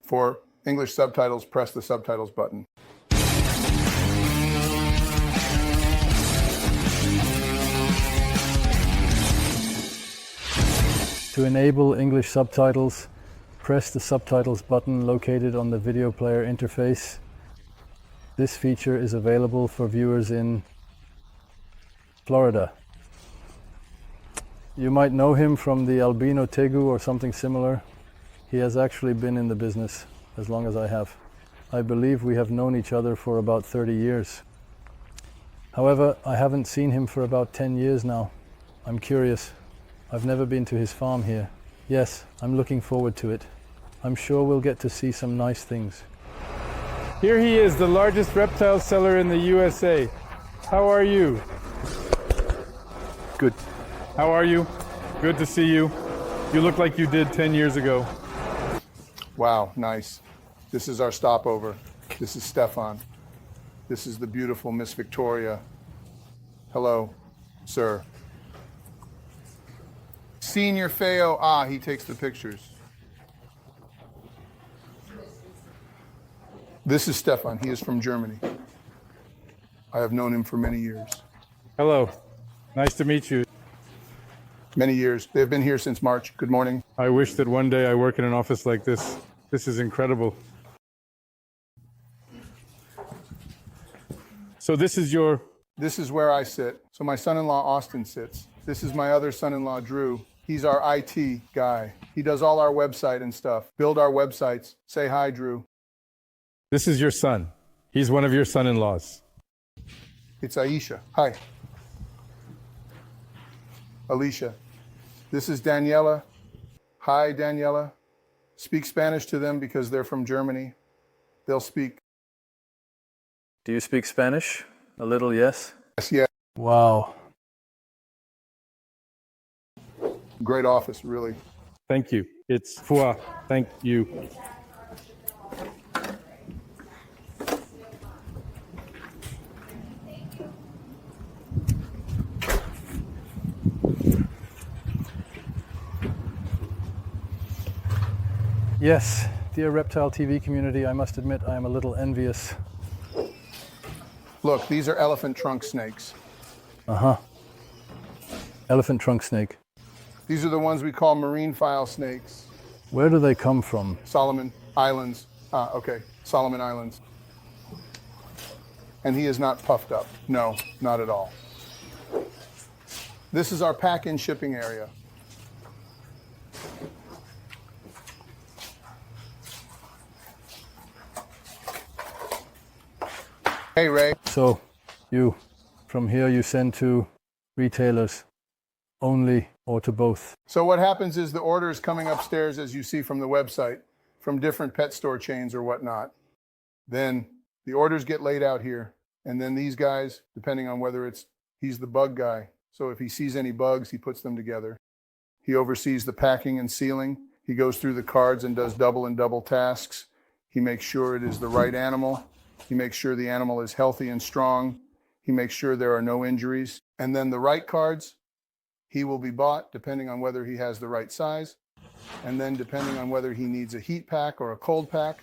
For English subtitles, press the subtitles button. To enable English subtitles, press the subtitles button located on the video player interface. This feature is available for viewers in Florida. You might know him from the albino tegu or something similar. He has actually been in the business as long as I have. I believe we have known each other for about 30 years. However, I haven't seen him for about 10 years now. I'm curious. I've never been to his farm here. Yes, I'm looking forward to it. I'm sure we'll get to see some nice things. Here he is, the largest reptile seller in the USA. How are you? Good. How are you? Good to see you. You look like you did 10 years ago. Wow, nice. This is our stopover. This is Stefan. This is the beautiful Miss Victoria. Hello, sir. Senior Feo, he takes the pictures. This is Stefan. He is from Germany. I have known him for many years. Hello. Nice to meet you. Many years. They've been here since March. Good morning. I wish that one day I work in an office like this. This is incredible. So this is where I sit. So my son-in-law Austin sits. This is my other son-in-law Drew. He's our IT guy. He does all our website and stuff. Build our websites. Say hi, Drew. This is your son. He's one of your son-in-laws. It's Aisha. Hi. Alicia. This is Daniela. Hi, Daniela. Speak Spanish to them because they're from Germany. They'll speak. Do you speak Spanish? A little, yes? Yes, yeah. Wow. Great office, really. Thank you. It's Fua. Thank you. Yes, dear Reptile TV community, I must admit I am a little envious. Look, these are elephant trunk snakes. Elephant trunk snake. These are the ones we call marine file snakes. Where do they come from? Solomon Islands. Okay, Solomon Islands. And he is not puffed up. No, not at all. This is our pack-in shipping area. Hey, Ray. So, from here you send to retailers only or to both? So what happens is the order is coming upstairs, as you see from the website, from different pet store chains or whatnot. Then the orders get laid out here. And then these guys, depending on whether he's the bug guy. So if he sees any bugs, he puts them together. He oversees the packing and sealing. He goes through the cards and does double and double tasks. He makes sure it is the right animal. He makes sure the animal is healthy and strong. He makes sure there are no injuries. And then the right cards, he will be bought depending on whether he has the right size. And then depending on whether he needs a heat pack or a cold pack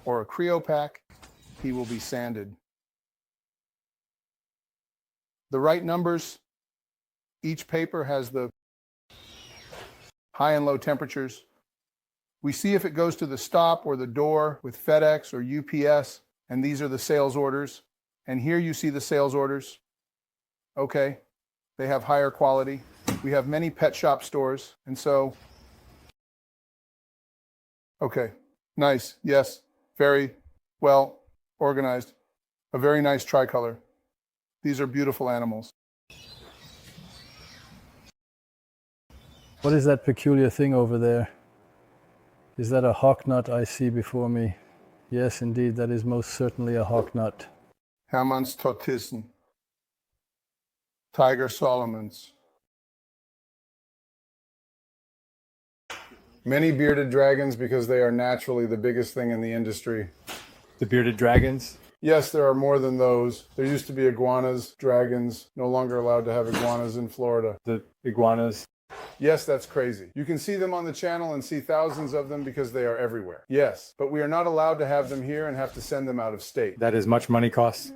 or a cryo pack, he will be sanded. The right numbers, each paper has the high and low temperatures. We see if it goes to the stop or the door with FedEx or UPS, and these are the sales orders. And here you see the sales orders. Okay, they have higher quality. We have many pet shop stores, and so, okay, nice, yes, very well organized, a very nice tricolor. These are beautiful animals. What is that peculiar thing over there? Is that a hawk nut I see before me? Yes, indeed, that is most certainly a hawk nut. Hermanns Tortissen, Tiger Solomons. Many bearded dragons because they are naturally the biggest thing in the industry. The bearded dragons? Yes, there are more than those. There used to be iguanas, dragons, no longer allowed to have iguanas in Florida. The iguanas? Yes, that's crazy. You can see them on the channel and see thousands of them because they are everywhere. Yes, but we are not allowed to have them here and have to send them out of state. That is much money costs.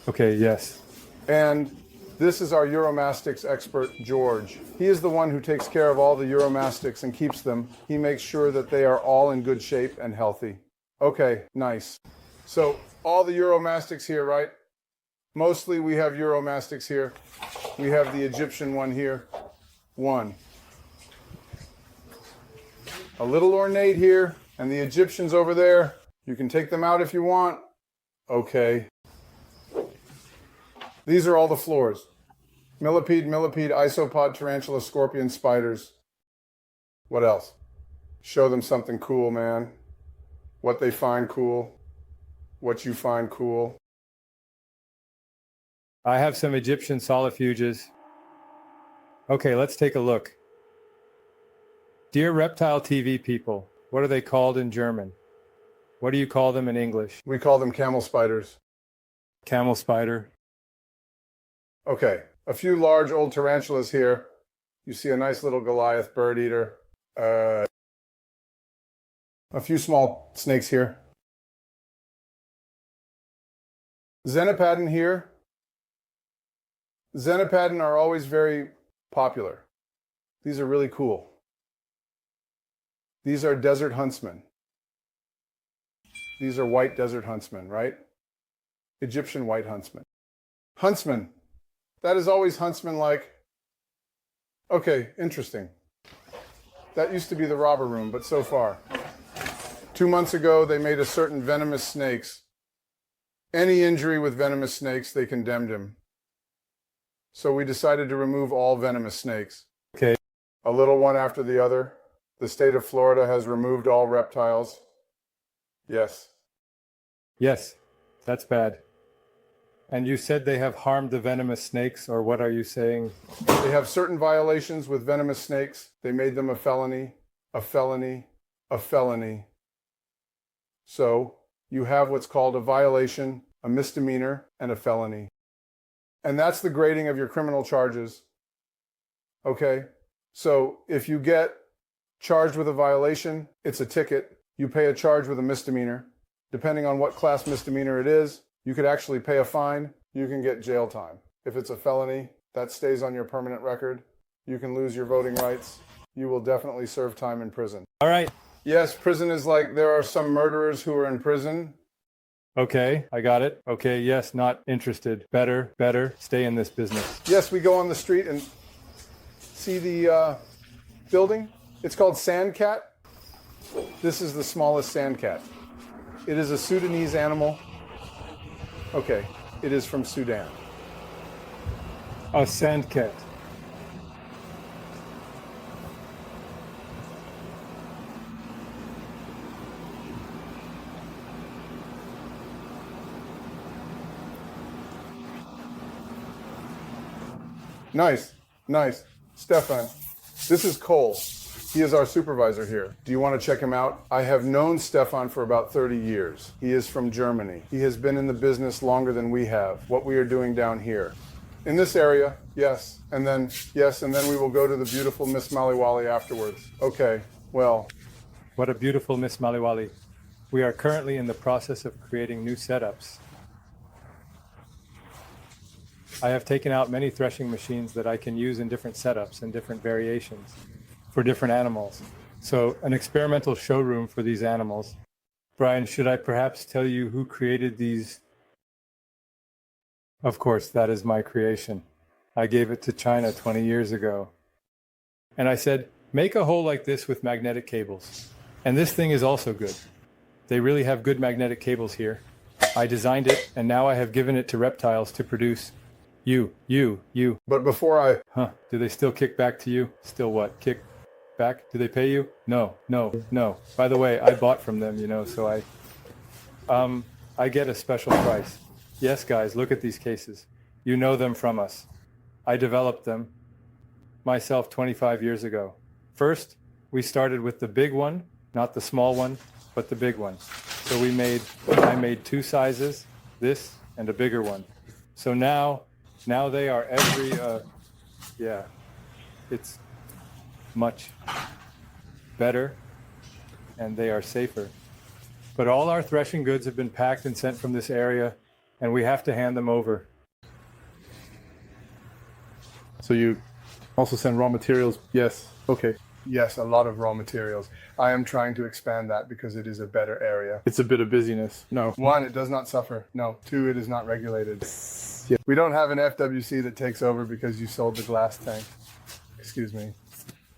Okay, yes. And this is our Euromastics expert, George. He is the one who takes care of all the Euromastics and keeps them. He makes sure that they are all in good shape and healthy. Okay, nice. So all the Euromastics here, right? Mostly we have Euromastics here. We have the Egyptian one here. One. A little ornate here, and the Egyptians over there. You can take them out if you want. Okay. These are all the floors. Millipede, isopod, tarantula, scorpion, spiders. What else? Show them something cool, man. What they find cool. What you find cool. I have some Egyptian solifuges. Okay, let's take a look. Dear Reptile TV people, what are they called in German? What do you call them in English? We call them camel spiders. Camel spider. Okay, a few large old tarantulas here. You see a nice little Goliath bird eater. A few small snakes here. Xenopadon here. Xenopadon are always very popular. These are really cool. These are desert huntsmen. These are white desert huntsmen, right? Egyptian white huntsmen. Huntsman. That is always huntsman-like. Okay, interesting. That used to be the robber room, but so far. 2 months ago, they made a certain venomous snakes. Any injury with venomous snakes, they condemned him. So we decided to remove all venomous snakes. Okay. A little one after the other. The state of Florida has removed all reptiles. Yes. Yes, that's bad. And you said they have harmed the venomous snakes, or what are you saying? They have certain violations with venomous snakes. They made them a felony, a felony, a felony. So you have what's called a violation, a misdemeanor, and a felony. And that's the grading of your criminal charges. Okay? So if you get charged with a violation, it's a ticket. You pay a charge with a misdemeanor. Depending on what class misdemeanor it is, you could actually pay a fine. You can get jail time. If it's a felony, that stays on your permanent record. You can lose your voting rights. You will definitely serve time in prison. All right. Yes, prison is like, there are some murderers who are in prison. Okay, I got it. Okay, yes, not interested. Better, stay in this business. Yes, we go on the street and see the building. It's called Sandcat. This is the smallest sandcat. It is a Sudanese animal. Okay, it is from Sudan. A sandcat. Nice, nice. Stefan, this is Cole. He is our supervisor here. Do you want to check him out? I have known Stefan for about 30 years. He is from Germany. He has been in the business longer than we have. What we are doing down here. In this area, yes. And then we will go to the beautiful Miss Maliwali afterwards. Okay, well. What a beautiful Miss Maliwali. We are currently in the process of creating new setups. I have taken out many threshing machines that I can use in different setups and different variations for different animals. So an experimental showroom for these animals. Brian, should I perhaps tell you who created these? Of course, that is my creation. I gave it to China 20 years ago. And I said, make a hole like this with magnetic cables. And this thing is also good. They really have good magnetic cables here. I designed it, and now I have given it to reptiles to produce. You. But before I... Do they still kick back to you? Still what? Kick back? Do they pay you? No. By the way, I bought from them, so I get a special price. Yes, guys, look at these cases. You know them from us. I developed them myself 25 years ago. First, we started with the big one, not the small one, but the big one. So I made two sizes, this and a bigger one. So now Now they are every, yeah, it's much better and they are safer. But all our threshing goods have been packed and sent from this area, and we have to hand them over. So you also send raw materials? Yes. Okay. Yes, a lot of raw materials. I am trying to expand that because it is a better area. It's a bit of busyness. No. 1, it does not suffer. No. 2, it is not regulated. Yeah. We don't have an FWC that takes over because you sold the glass tank. Excuse me.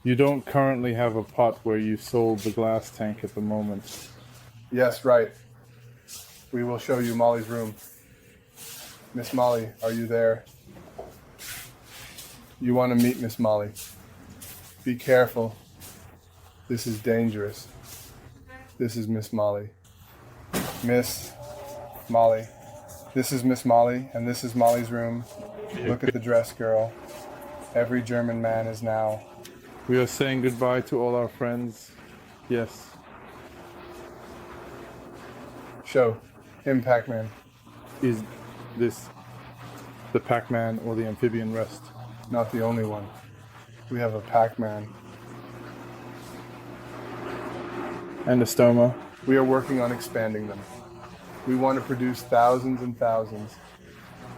You don't currently have a pot where you sold the glass tank at the moment. Yes, right. We will show you Molly's room. Miss Molly, are you there? You want to meet Miss Molly. Be careful. This is dangerous. This is Miss Molly. Miss Molly. This is Miss Molly, and this is Molly's room. Look at the dress, girl. Every German man is now. We are saying goodbye to all our friends. Yes. Show him Pac-Man. Is this the Pac-Man or the amphibian rest? Not the only one. We have a Pac-Man. And a stoma. We are working on expanding them. We want to produce thousands and thousands.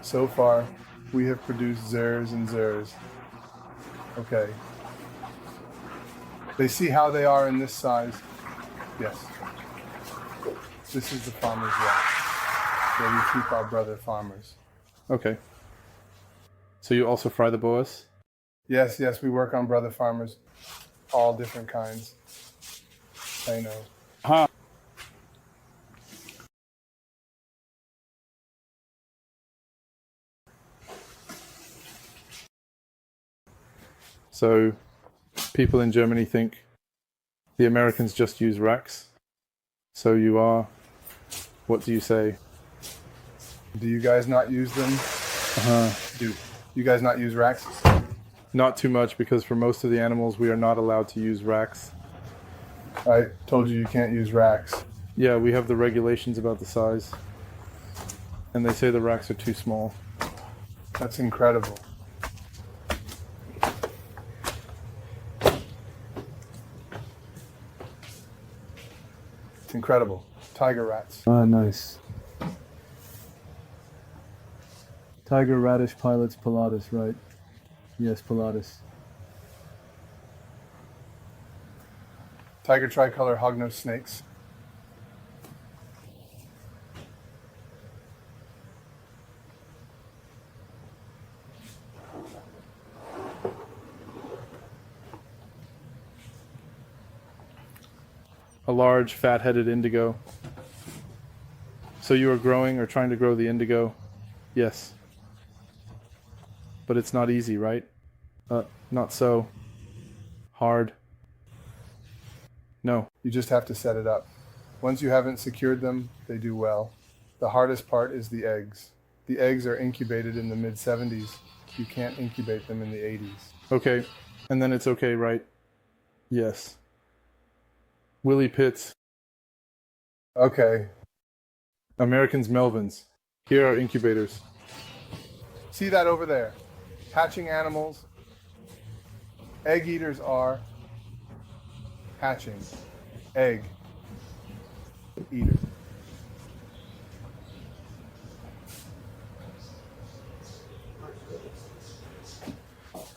So far, we have produced zers and zers. Okay. They see how they are in this size? Yes. This is the farmer's rack, where we keep our brother farmers. Okay. So you also fry the boas? Yes, yes, we work on brother farmers. All different kinds. I know. Huh. So people in Germany think the Americans just use racks. So you are, what do you say? Do you guys not use them? Do you guys not use racks? Not too much, because for most of the animals we are not allowed to use racks. I told you you can't use racks. Yeah, we have the regulations about the size. And they say the racks are too small. That's incredible. It's incredible. Tiger rats. Ah, nice. Tiger radish pilots pilatus, right? Yes, pilatus. Tiger tricolor hognose snakes. A large fat-headed indigo. So you are growing or trying to grow the indigo? Yes. But it's not easy, right? Not so hard. No. You just have to set it up. Once you haven't secured them, they do well. The hardest part is the eggs. The eggs are incubated in the mid-70s. You can't incubate them in the 80s. Okay. And then it's okay, right? Yes. Willie Pitts. Okay. Americans Melvins. Here are incubators. See that over there? Hatching animals. Egg eaters are hatching. Egg eater.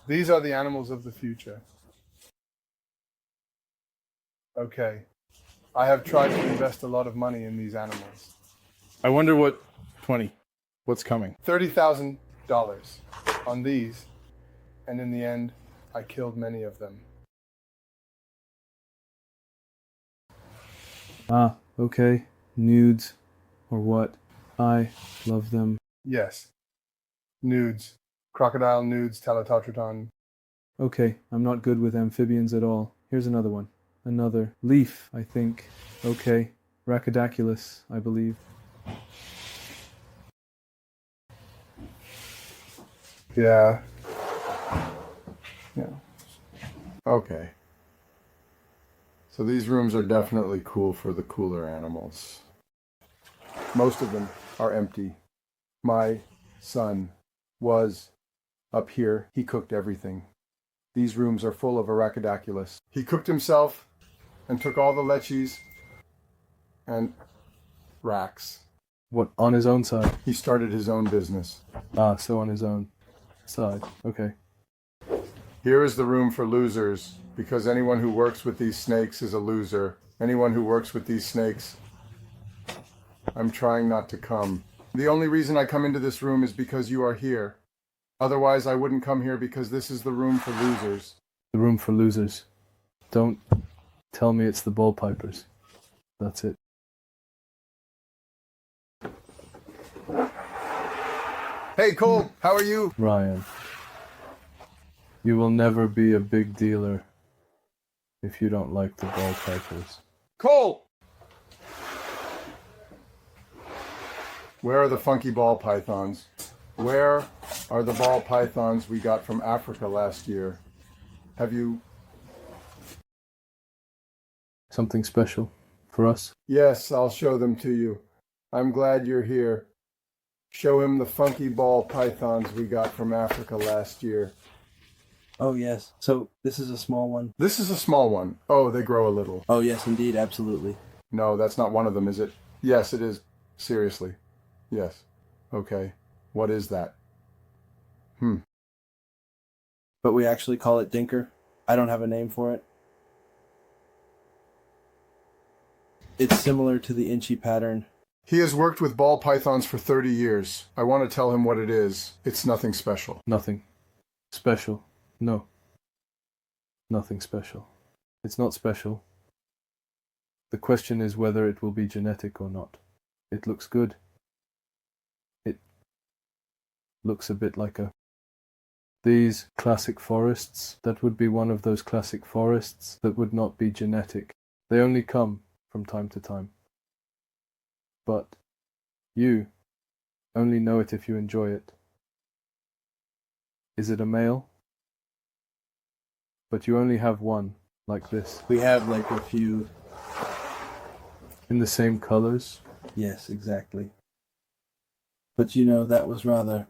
These are the animals of the future. Okay. I have tried to invest a lot of money in these animals. I wonder what... 20. What's coming? $30,000 on these, and in the end, I killed many of them. Ah, okay. Nudes. Or what? I love them. Yes. Nudes. Crocodile nudes, Teletotrodon. Okay, I'm not good with amphibians at all. Here's another one. Another leaf, I think. Okay. Rhacodactylus, I believe. Yeah. Yeah. Okay. So these rooms are definitely cool for the cooler animals. Most of them are empty. My son was up here. He cooked everything. These rooms are full of Arachidactylus. He cooked himself and took all the leches and racks. What, on his own side? He started his own business. Ah, so on his own side. Okay. Here is the room for losers, because anyone who works with these snakes is a loser. Anyone who works with these snakes, I'm trying not to come. The only reason I come into this room is because you are here. Otherwise, I wouldn't come here, because this is the room for losers. The room for losers. Don't tell me it's the ball pipers. That's it. Hey, Cole, how are you? Ryan, you will never be a big dealer if you don't like the ball pipers. Cole! Where are the funky ball pythons? Where are the ball pythons we got from Africa last year? Have you... Something special for us? Yes, I'll show them to you. I'm glad you're here. Show him the funky ball pythons we got from Africa last year. Oh, yes. So this is a small one? This is a small one. Oh, they grow a little. Oh, yes, indeed. Absolutely. No, that's not one of them, is it? Yes, it is. Seriously. Yes. Okay. What is that? But we actually call it dinker. I don't have a name for it. It's similar to the inchy pattern. He has worked with ball pythons for 30 years. I want to tell him what it is. It's nothing special. Nothing special. No. Nothing special. It's not special. The question is whether it will be genetic or not. It looks good. It looks a bit like a... These classic forests, that would be one of those classic forests that would not be genetic. They only come from time to time. But you only know it if you enjoy it. Is it a male? But you only have one, like this. We have like a few. In the same colors? Yes, exactly. But you know, that was rather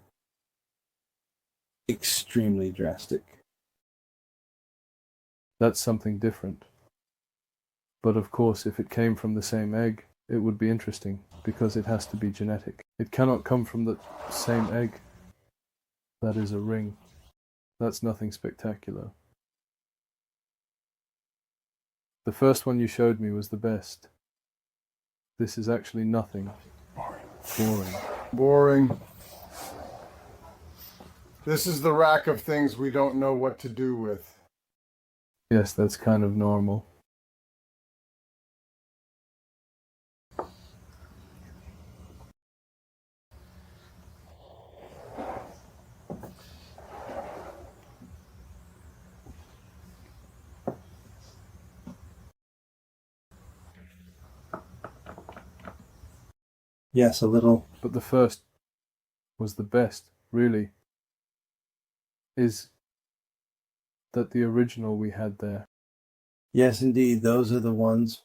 extremely drastic. That's something different. But of course, if it came from the same egg, it would be interesting, because it has to be genetic. It cannot come from the same egg. That is a ring. That's nothing spectacular. The first one you showed me was the best. This is actually nothing. Boring. Boring. This is the rack of things we don't know what to do with. Yes, that's kind of normal. Yes, a little. But the first was the best, really. Is that the original we had there? Yes, indeed. Those are the ones.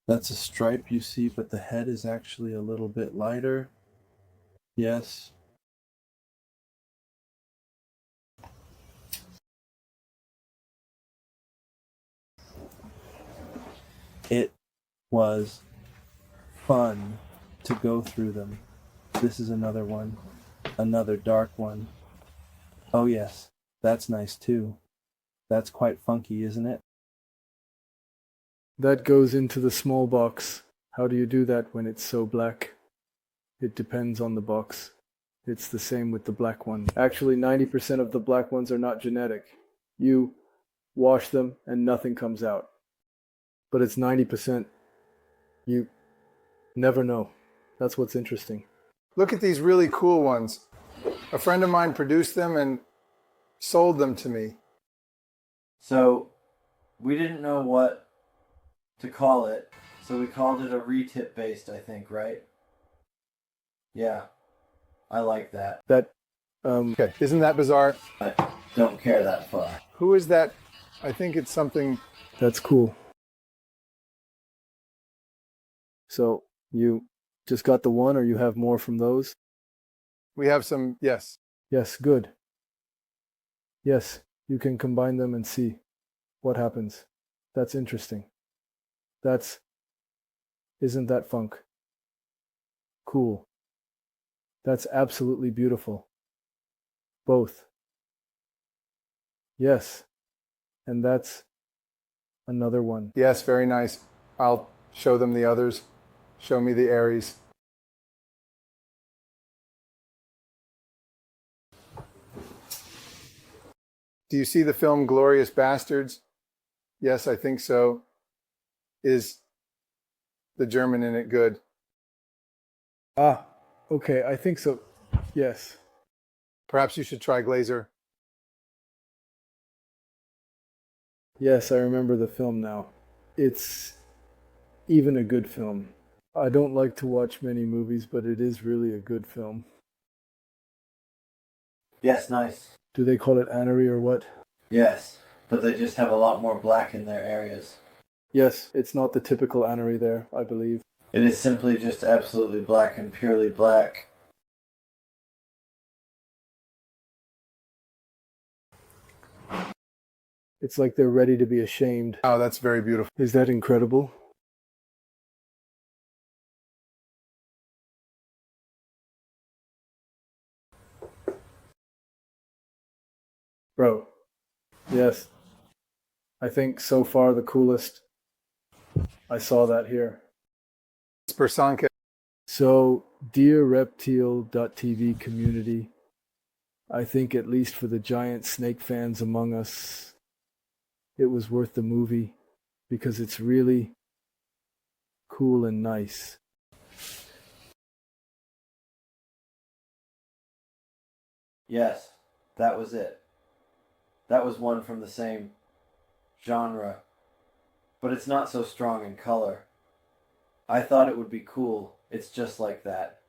That's a stripe you see, but the head is actually a little bit lighter. Yes. It was fun to go through them. This is another one. Another dark one. Oh yes, that's nice too. That's quite funky, isn't it? That goes into the small box. How do you do that when it's so black? It depends on the box. It's the same with the black one. Actually, 90% of the black ones are not genetic. You wash them and nothing comes out. But it's 90%. You never know. That's what's interesting. Look at these really cool ones. A friend of mine produced them and sold them to me. So we didn't know what to call it, so we called it a retip based, I think, right? Yeah, I like that. Okay, isn't that bizarre? I don't care that far. Who is that? I think it's something. That's cool. So you Just got the one, or you have more from those? We have some, yes. Yes, good. Yes, you can combine them and see what happens. That's interesting. Isn't that funk? Cool. That's absolutely beautiful. Both. Yes. And that's another one. Yes, very nice. I'll show them the others. Show me the Aries. Do you see the film Glorious Bastards? Yes, I think so. Is the German in it good? Ah, okay, I think so. Yes. Perhaps you should try Glazer. Yes, I remember the film now. It's even a good film. I don't like to watch many movies, but it is really a good film. Yes, nice. Do they call it anery or what? Yes, but they just have a lot more black in their areas. Yes, it's not the typical anery there, I believe. It is simply just absolutely black and purely black. It's like they're ready to be ashamed. Oh, that's very beautiful. Is that incredible? Bro, yes. I think so far the coolest. I saw that here. It's Persanka. So, dear reptile.tv community, I think at least for the giant snake fans among us, it was worth the movie because it's really cool and nice. Yes, that was it. That was one from the same genre, but it's not so strong in color. I thought it would be cool. It's just like that.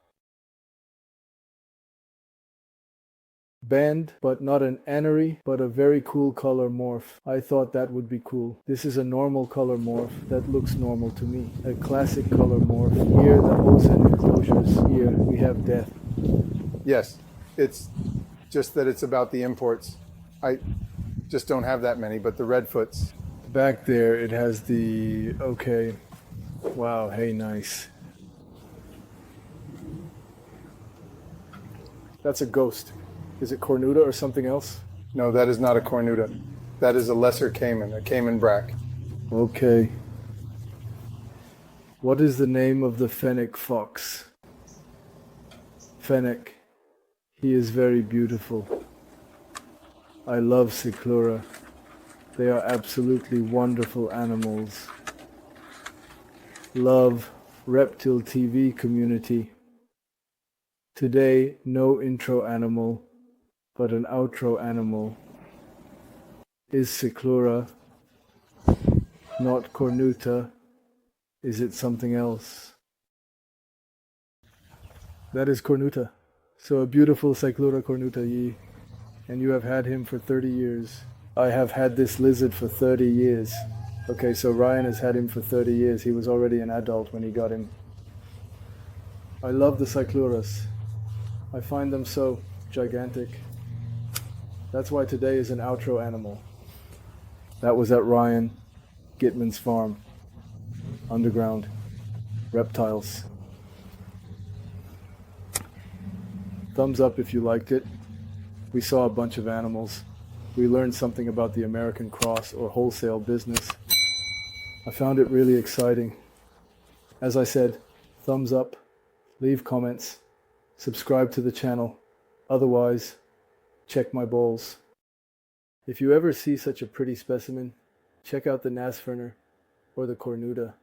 Band, but not an anery, but a very cool color morph. I thought that would be cool. This is a normal color morph that looks normal to me. A classic color morph. Here, the Ozen enclosures. Here, we have death. Yes, it's just that it's about the imports. I just don't have that many, but the Redfoots. Back there, it has the... Okay. Wow, hey, nice. That's a ghost. Is it cornuta or something else? No, that is not a cornuta. That is a lesser caiman, a caiman brack. Okay. What is the name of the fennec fox? Fennec. He is very beautiful. I love Cyclura. They are absolutely wonderful animals. Love Reptile TV community. Today, no intro animal, but an outro animal. Is Cyclura not cornuta? Is it something else? That is cornuta. So a beautiful Cyclura cornuta ye. And you have had him for 30 years. I have had this lizard for 30 years. Okay, so Ryan has had him for 30 years. He was already an adult when he got him. I love the Cycluras. I find them so gigantic. That's why today is an outro animal. That was at Rian Gittman's farm. Underground Reptiles. Thumbs up if you liked it. We saw a bunch of animals. We learned something about the American cross or wholesale business. I found it really exciting. As I said, thumbs up, leave comments, subscribe to the channel. Otherwise, check my bowls. If you ever see such a pretty specimen, check out the Nasferner or the Cornuta.